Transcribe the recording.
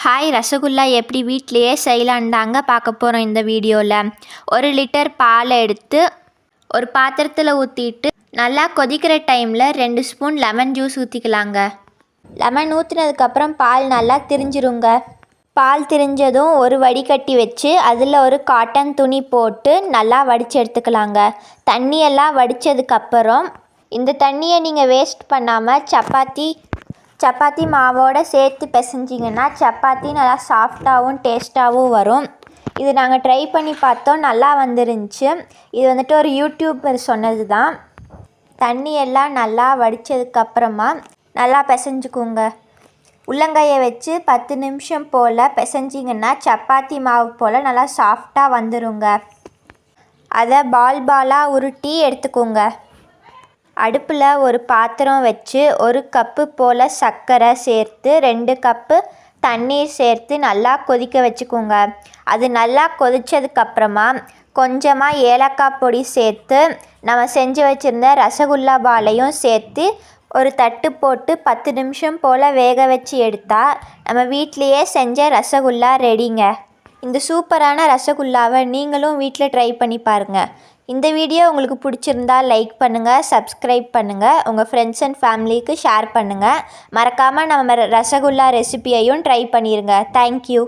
Hi, rasgulla எப்படி வீட்டிலையே செய்யலான்னு தாங்க பார்க்க போகிறோம் இந்த வீடியோவில். 1 லிட்டர் பாலை எடுத்து ஒரு பாத்திரத்தில் ஊற்றிட்டு நல்லா கொதிக்கிற டைமில் 2 ஸ்பூன் லெமன் ஜூஸ் ஊற்றிக்கலாங்க. லெமன் ஊற்றினதுக்கப்புறம் பால் நல்லா திரிஞ்சிருங்க. பால் திரிஞ்சதும் ஒரு வடிகட்டி வச்சு அதில் ஒரு காட்டன் துணி போட்டு நல்லா வடித்து எடுத்துக்கலாங்க. தண்ணியெல்லாம் வடித்ததுக்கப்புறம் இந்த தண்ணியை நீங்கள் வேஸ்ட் பண்ணாமல் சப்பாத்தி மாவோடு சேர்த்து பிசைஞ்சிங்கன்னா சப்பாத்தி நல்லா சாஃப்டாகவும் டேஸ்ட்டாகவும் வரும். இது நாங்கள் ட்ரை பண்ணி பார்த்தோம், நல்லா வந்துருந்துச்சு. இது வந்துட்டு ஒரு யூடியூபர் சொன்னது தான். தண்ணியெல்லாம் நல்லா வடித்ததுக்கப்புறமா நல்லா பிசைஞ்சுக்குங்க. உள்ளங்கையை வச்சு 10 நிமிஷம் போல் பிசைஞ்சிங்கன்னா சப்பாத்தி மாவு போல் நல்லா சாஃப்டாக வந்துருங்க. அதை பாலாக உருட்டி எடுத்துக்கோங்க. அடுப்பில் ஒரு பாத்திரம் வச்சு 1 கப்பு போல் சர்க்கரை சேர்த்து 2 கப்பு தண்ணீர் சேர்த்து நல்லா கொதிக்க வச்சுக்கோங்க. அது நல்லா கொதித்ததுக்கப்புறமா கொஞ்சமாக ஏலக்காய் பொடி சேர்த்து நம்ம செஞ்சு வச்சுருந்த ரசகுல்லா பாலையும் சேர்த்து ஒரு தட்டு போட்டு 10 நிமிஷம் போல் வேக வச்சு எடுத்தால் நம்ம வீட்டிலையே செஞ்ச ரசகுல்லா ரெடிங்க. இந்த சூப்பரான ரசகுல்லாவை நீங்களும் வீட்டில் ட்ரை பண்ணி பாருங்கள். இந்த வீடியோ உங்களுக்கு பிடிச்சிருந்தா லைக் பண்ணுங்கள், சப்ஸ்கிரைப் பண்ணுங்கள், உங்கள் ஃப்ரெண்ட்ஸ் அண்ட் ஃபேமிலிக்கு ஷேர் பண்ணுங்கள். மறக்காமல் நம்ம ரசகுல்லா ரெசிபியையும் ட்ரை பண்ணிடுங்க. தேங்க்யூ.